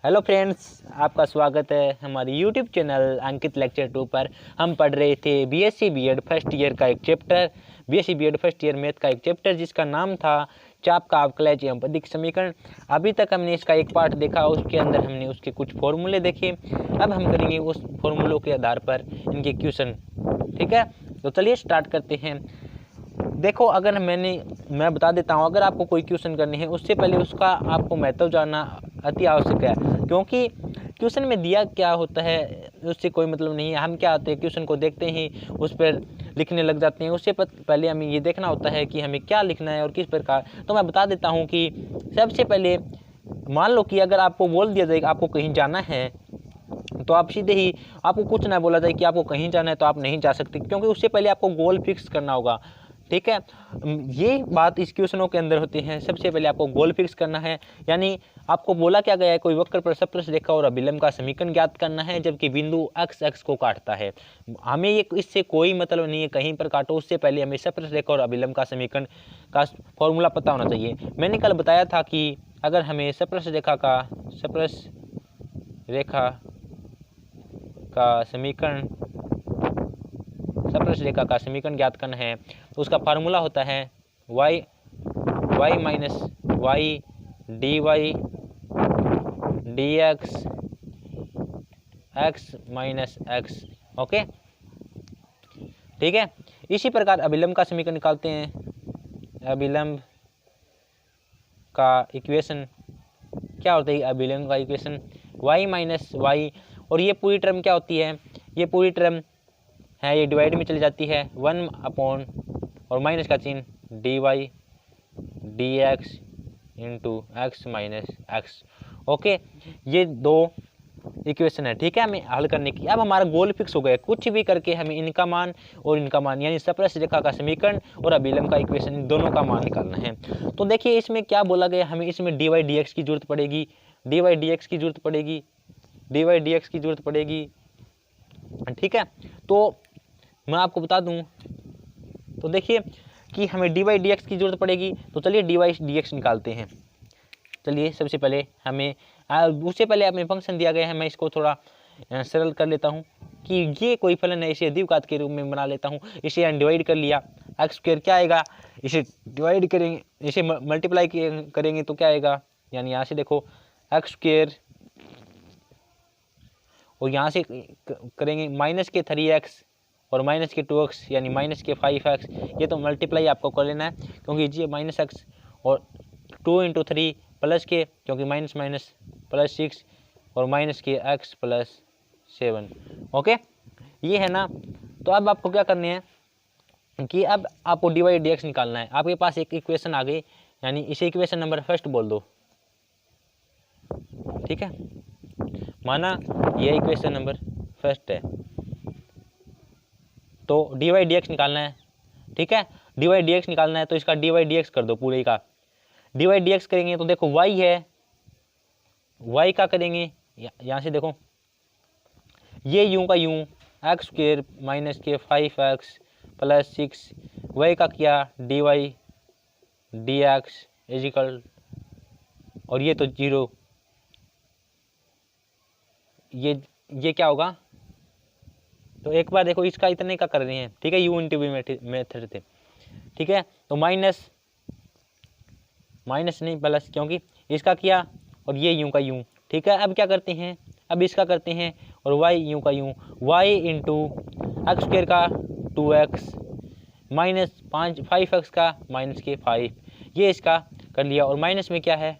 Hello friends, आपका स्वागत है हमारे यूट्यूब चैनल अंकित लेक्चर 2 पर। हम पढ़ रहे थे बीएससी बीएड फर्स्ट ईयर का एक chapter, BSc BEd first year math का एक चैप्टर जिसका नाम था चाप का अवकलज एवं पदिक समीकरण। अभी तक हमने इसका एक पार्ट देखा, उसके अंदर हमने उसके कुछ फॉर्मूले देखे। अब हम करेंगे उस फॉर्मूलों के आधार पर इनके क्वेश्चन। ठीक है, तो चलिए स्टार्ट करते हैं। देखो, अगर मैं बता देता हूँ, अगर आपको कोई क्वेश्चन करने हैं उससे पहले उसका आपको महत्व जानना अति आवश्यक है, क्योंकि क्वेश्चन में दिया क्या होता है उससे कोई मतलब नहीं है। हम क्या होते हैं, क्वेश्चन को देखते ही उस पर लिखने लग जाते हैं। उससे पहले हमें ये देखना होता है कि हमें क्या लिखना है और किस प्रकार। तो मैं बता देता हूँ कि सबसे पहले मान लो कि अगर आपको बोल दिया जाए कि आपको कहीं जाना है, तो आप सीधे ही, आपको कुछ ना बोला जाए कि आपको कहीं जाना है तो आप नहीं जा सकते, क्योंकि उससे पहले आपको गोल फिक्स करना होगा। ठीक है, ये बात इस क्वेश्चनों के अंदर होती है। सबसे पहले आपको गोल फिक्स करना है, यानी आपको बोला क्या गया है, कोई वक्र पर सप्रश रेखा और अभिलंब का समीकरण ज्ञात करना है, जबकि बिंदु x को काटता है। हमें ये इससे कोई मतलब नहीं है कहीं पर काटो, उससे पहले हमें सप्रश रेखा और अभिलंब का समीकरण का फॉर्मूला पता होना चाहिए। मैंने कल बताया था कि अगर हमें सप्रश रेखा का समीकरण ज्ञात करना है तो उसका फार्मूला होता है y minus Y D Y D X minus X. Okay, ठीक है। इसी प्रकार अभिलंब का समीकरण निकालते हैं। अभिलंब का इक्वेशन क्या होता है? अभिलंब का इक्वेशन y माइनस वाई, और ये पूरी टर्म क्या होती है? ये पूरी टर्म है, ये डिवाइड में चली जाती है 1 अपॉन और माइनस का चिन्ह D Y D X into X minus X. Okay, ये दो इक्वेशन है। ठीक है, हमें हल करने की। अब हमारा गोल फिक्स हो गया, कुछ भी करके हमें इनका मान और इनका मान, यानी सप्रश रेखा का समीकरण और अभिलंब का इक्वेशन, इन दोनों का मान निकालना है। तो देखिए इसमें क्या बोला गया, हमें इसमें डी वाई डी एक्स की जरूरत पड़ेगी, डी वाई डी एक्स की जरूरत पड़ेगी, डी वाई डी एक्स की जरूरत पड़ेगी। ठीक है, तो मैं आपको बता दूं, तो देखिए कि हमें डी वाई डी एक्स की जरूरत पड़ेगी। तो चलिए डी वाई डी एक्स निकालते हैं। चलिए सबसे पहले हमें उससे पहले हमें फंक्शन दिया गया है, मैं इसको थोड़ा सरल कर लेता हूं कि ये कोई फलन है, इसे द्विघात के रूप में बना लेता हूं। इसे डिवाइड कर लिया, एक्स स्क्वायर क्या आएगा, इसे डिवाइड करेंगे, इसे मल्टीप्लाई करेंगे तो क्या आएगा, यानी यहाँ से देखो एक्स स्क्वायर और यहाँ से करेंगे माइनस के 3x और माइनस के 2x, यानी माइनस के 5x। ये तो मल्टीप्लाई आपको कर लेना है, क्योंकि ये माइनस एक्स और 2 इंटू 3 प्लस के, क्योंकि माइनस माइनस प्लस 6 और माइनस के x प्लस 7। ओके, ये है ना। तो अब आपको क्या करने हैं कि अब आपको डी वाई डी एक्स निकालना है। आपके पास एक इक्वेशन आ गई, यानी इसे इक्वेशन नंबर फर्स्ट बोल दो। ठीक है, माना ये इक्वेशन नंबर फर्स्ट है, तो डी वाई डी एक्स निकालना है। ठीक है, डी वाई डी एक्स निकालना है तो इसका डी वाई डी एक्स कर दो, पूरे का डी वाई डी एक्स करेंगे तो देखो y है, y का करेंगे यहाँ से देखो, ये यूं का यूं एक्स स्क्वायर माइनस के 5x प्लस 6, y का किया D Y D X equal, और ये तो 0, ये क्या होगा, तो एक बार देखो इसका इतने का कर रहे हैं। ठीक है, यू इंटू वी मेथड थे। ठीक है, तो माइनस नहीं प्लस, क्योंकि इसका किया और ये यूं का यूं। ठीक है, अब क्या करते हैं, अब इसका करते हैं और y यूं का यूं, y इंटू एक्स स्क्वायर का 2x माइनस 5x का माइनस के 5, ये इसका कर लिया। और माइनस में क्या है,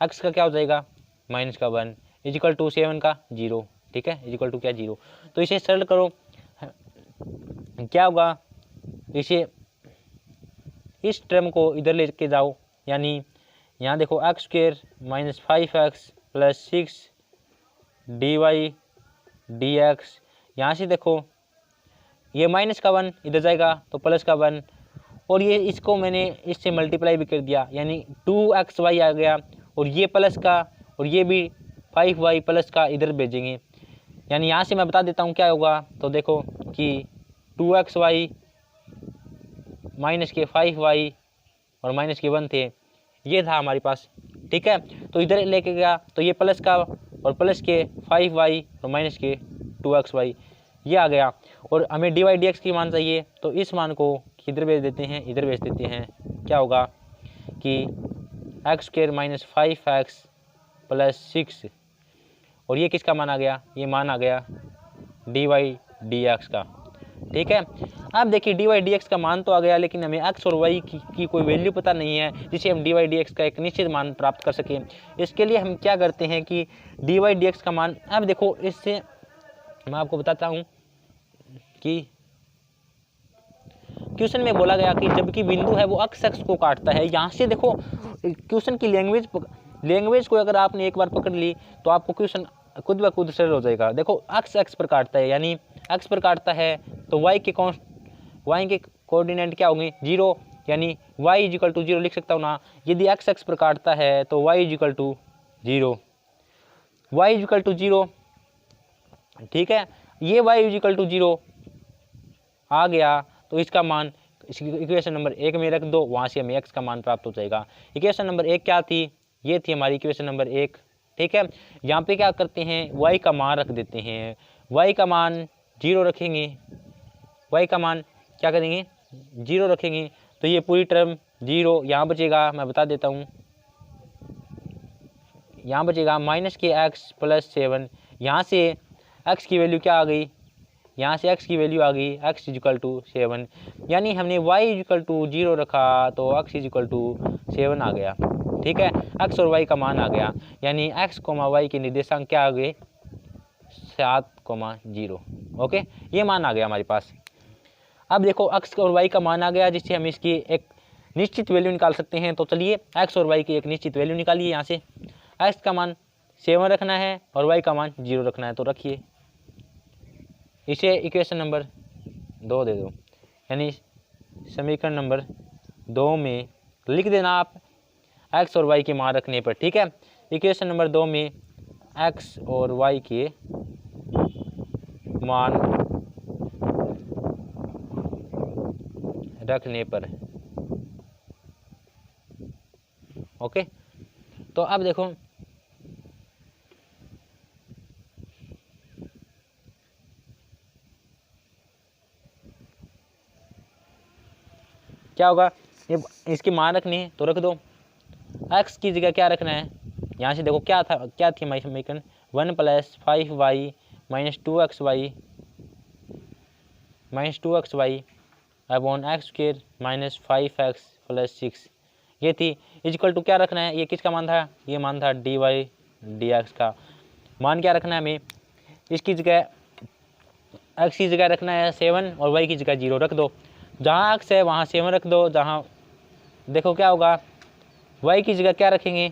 x का क्या हो जाएगा, माइनस का 1 इजिकल टू 7 का 0। ठीक है, इजिकल टू क्या 0। तो इसे सरल करो, क्या होगा, इसे इस टर्म को इधर लेके जाओ, यानी यहाँ देखो X square minus 5x plus 6 D Y D X, यहाँ से देखो ये माइनस का 1 इधर जाएगा तो प्लस का 1, और ये इसको मैंने इससे मल्टीप्लाई भी कर दिया, यानी 2xy आ गया, और ये प्लस का और ये भी 5y प्लस का इधर भेजेंगे, यानी यहाँ से मैं बता देता हूँ क्या होगा। तो देखो कि 2xy माइनस के 5y और माइनस के 1 थे, ये था हमारे पास ठीक है। तो इधर लेके गया तो ये प्लस का और प्लस के 5y और माइनस के 2xy ये आ गया। और हमें dy/dx की मान चाहिए, तो इस मान को किधर भेज देते हैं, इधर भेज देते हैं। क्या होगा कि x² - 5x + 6 और ये किसका मान आ गया, ये मान आ गया dy/dx का। ठीक है। अब देखिए dy/dx का मान तो आ गया, लेकिन हमें x और y की कोई वैल्यू पता नहीं है जिसे हम dy/dx का एक निश्चित मान प्राप्त कर सकें। इसके लिए हम क्या करते हैं कि dy/dx का मान, अब देखो इससे मैं आपको बताता हूँ कि क्वेश्चन में बोला गया कि जबकि बिंदु है वो अक्ष को काटता है। यहाँ से देखो क्वेश्चन की लैंग्वेज को अगर आपने एक बार पकड़ ली तो आपको क्वेश्चन खुद ब खुद सरल हो जाएगा। देखो अक्ष पर काटता है, यानी अक्ष पर काटता है तो y के कोऑर्डिनेट क्या होंगे 0, यानी y = 0 लिख सकता हूँ ना। यदि अक्ष पर काटता है तो y = 0, y = 0। ठीक है, ये y = 0 आ गया तो इसका मान इक्वेशन नंबर 1 में रख दो, वहाँ से हमें x का मान प्राप्त हो जाएगा। इक्वेशन नंबर 1 क्या थी, ये थी हमारी इक्वेशन नंबर 1। ठीक है, यहाँ पे क्या करते हैं, y का मान रख देते हैं। y का मान 0 रखेंगे, y का मान क्या करेंगे 0 रखेंगे, तो ये पूरी टर्म 0 यहाँ बचेगा। मैं बता देता हूँ, यहाँ बचेगा -x + 7। यहाँ से x की वैल्यू क्या आ गई, यहाँ से x की वैल्यू आ गई x = 7, यानी हमने y = 0 रखा तो x = 7 आ गया। ठीक है, x और y का मान आ गया, यानी x, y के निर्देशांक क्या आ गए 7, 0। ओके, ये मान आ गया हमारे पास। अब देखो x और y का मान आ गया, जिससे हम इसकी एक निश्चित वैल्यू निकाल सकते हैं। तो चलिए x और y की एक निश्चित वैल्यू निकालिए। यहाँ से x का मान 7 रखना है और y का मान 0 रखना है, तो रखिए। इसे इक्वेशन नंबर 2 दे दो, यानी समीकरण नंबर 2 में लिख देना आप x और y के मान रखने पर। ठीक है, इक्वेशन नंबर 2 में x और y के मान रखने पर। ओके, तो अब देखो क्या होगा, ये इसकी मान रखनी है तो रख दो। x की जगह क्या रखना है, यहाँ से देखो क्या था, क्या थी हमारी समीकरण 1 + 5y - 2xy upon x² - 5x + 6 ये थी। इक्वल टू क्या रखना है, ये किसका मान था, ये मान था dy/dx का। मान क्या रखना है हमें, इसकी जगह x की जगह रखना है 7 और y की जगह 0 रख दो। जहाँ x है वहाँ 7 रख दो। जहाँ देखो क्या होगा, y की जगह क्या रखेंगे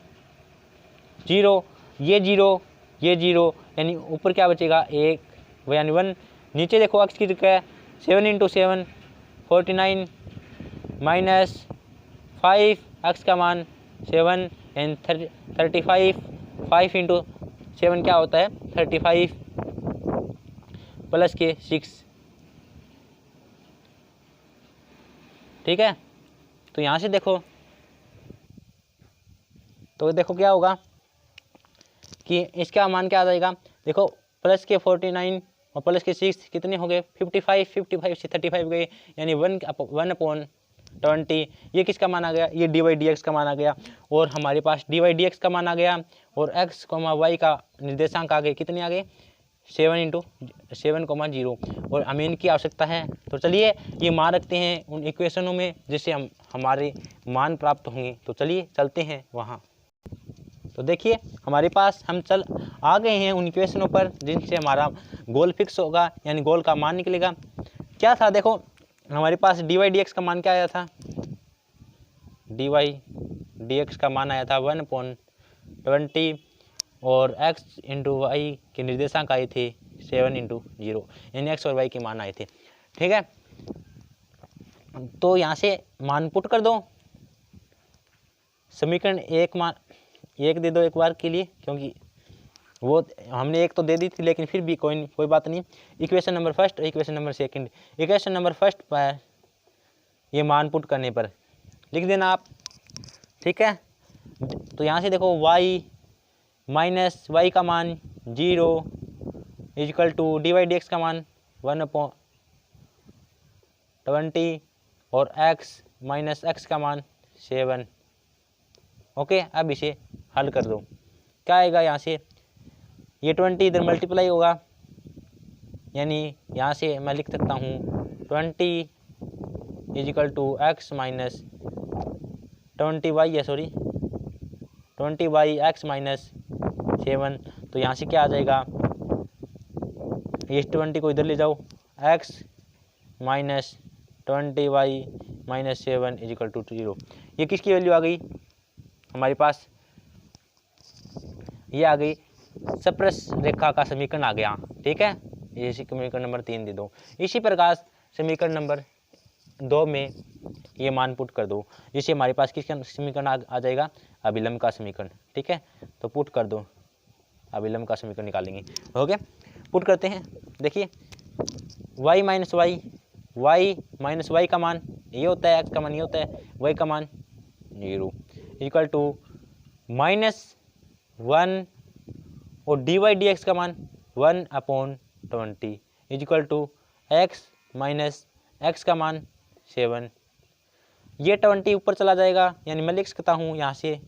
0, ये 0, ये 0, यानी ऊपर क्या बचेगा 1 यानी 1। नीचे देखो x की जगह 7 × 7 49 माइनस 5, x का मान 7 एंड 35, 5 × 7 क्या होता है 35 प्लस के 6। ठीक है, तो यहाँ से देखो तो देखो क्या होगा कि इसका मान क्या आ जाएगा, देखो प्लस के 49 और प्लस के 6 कितने हो गए 55, 55 से 35 गए, यानी 1/20। ये किसका मान आ गया, ये dy/dx का मान आ गया। और हमारे पास dy/dx का मान आ गया और x, y का निर्देशांक आ गए, कितने आ गए 7 × 7, 0। और हमें इनकी आवश्यकता है, तो चलिए ये मान रखते हैं उन इक्वेशनों में जिससे हमारे मान प्राप्त होंगे। तो चलिए चलते हैं वहाँ। तो देखिए हमारे पास हम आ गए हैं उन इक्वेशनों पर जिनसे हमारा गोल फिक्स होगा, यानी गोल का मान निकलेगा। क्या था, देखो हमारे पास dy/dx का मान क्या आया था, dy/dx का मान आया था 1/20 और x × y के निर्देशांक आए थे 7 × 0, यानी x और y के मान आए थे। ठीक है, तो यहाँ से मान पुट कर दो। समीकरण 1 दे दो एक बार के लिए, क्योंकि वो हमने एक तो दे दी थी, लेकिन फिर भी कोई बात नहीं। इक्वेशन नंबर 1 और इक्वेशन नंबर 2। इक्वेशन नंबर 1 पर ये मान पुट करने पर लिख देना आप। ठीक है, तो यहाँ से देखो y माइनस वाई का मान 0 इजकल टू dy dx का मान 1/20 और x माइनस एक्स का मान 7। ओके, अब इसे हल कर दो। क्या आएगा यहाँ से, ये 20 इधर मल्टीप्लाई होगा, यानी यहाँ से मैं लिख सकता हूँ 20 equal to X minus 20 by X minus 7। तो यहाँ से क्या आ जाएगा, इस 20 को इधर ले जाओ, x minus 20 by minus 7 equal to 0। ये किसकी वैल्यू आ गई हमारे पास, ये आ गई स्पर्श रेखा का समीकरण आ गया। ठीक है, ये समीकरण नंबर 3 दे दो। इसी प्रकार समीकरण नंबर 2 में ये मान पुट कर दो, जिससे हमारे पास किसका समीकरण आ जाएगा, अभिलंब का समीकरण। ठीक है, तो पुट कर दो, अभिलंब का समीकरण निकालेंगे। हो गया, पुट करते हैं। देखिए y माइनस वाई का मान ये होता है, x का मान ये होता है, y का मान 0 इक्वल टू -1 और dy dx का मान 1/20 equal to x minus X का मान 7। ये 20 ऊपर चला जाएगा, यानी मैं लिख सकता हूँ यहाँ से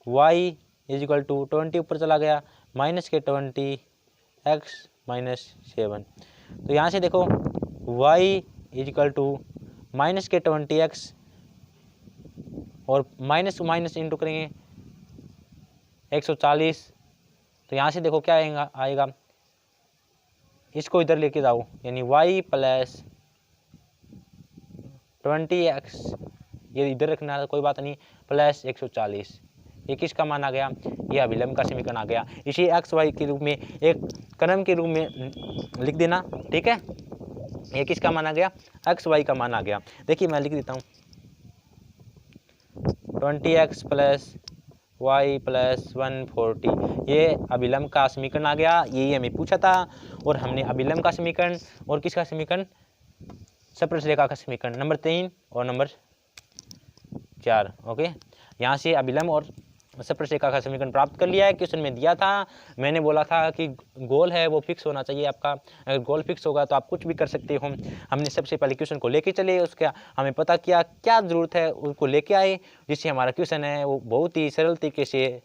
y इक्वल टू 20 ऊपर चला गया माइनस के 20 x माइनस 7। तो यहाँ से देखो y इक्वल टू माइनस के 20x और माइनस माइनस इंटू करेंगे 140। तो यहाँ से देखो क्या आएगा, इसको इधर लेके जाओ, यानी y प्लस 20x, ये इधर रखना है कोई बात नहीं, प्लस 140। ये किसका मान आ गया, ये अभिलंब का समीकरण आ गया। इसी एक्स वाई के रूप में एक क्रम के रूप में लिख देना। ठीक है, ये किसका मान आ गया, एक्स वाई का मान आ गया। देखिए मैं लिख देता हूँ 20x प्लस y प्लस 140, ये अभिलंब का समीकरण आ गया। यही हमें पूछा था, और हमने अभिलंब का समीकरण और किसका समीकरण, स्पर्श रेखा का समीकरण नंबर 3 और नंबर 4। ओके, यहाँ से अभिलंब और स्पर्श रेखा का समीकरण प्राप्त कर लिया है। क्वेश्चन में दिया था, मैंने बोला था कि गोल है वो फिक्स होना चाहिए आपका, अगर गोल फिक्स होगा तो आप कुछ भी कर सकते हो। हमने सबसे पहले क्वेश्चन को लेके चले, उसका हमें पता किया क्या ज़रूरत है, उसको लेके आए, जिससे हमारा क्वेश्चन है वो बहुत ही सरल तरीके से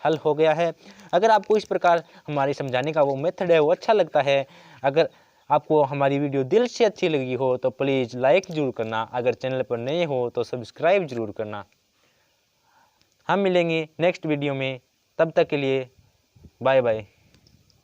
हल हो गया है। अगर आपको इस प्रकार हमारे समझाने का वो मेथड है वो अच्छा लगता है, अगर आपको हमारी वीडियो दिल से अच्छी लगी हो तो प्लीज़ लाइक ज़रूर करना, अगर चैनल पर नए हो तो सब्सक्राइब ज़रूर करना। हम मिलेंगे नेक्स्ट वीडियो में, तब तक के लिए बाय बाय।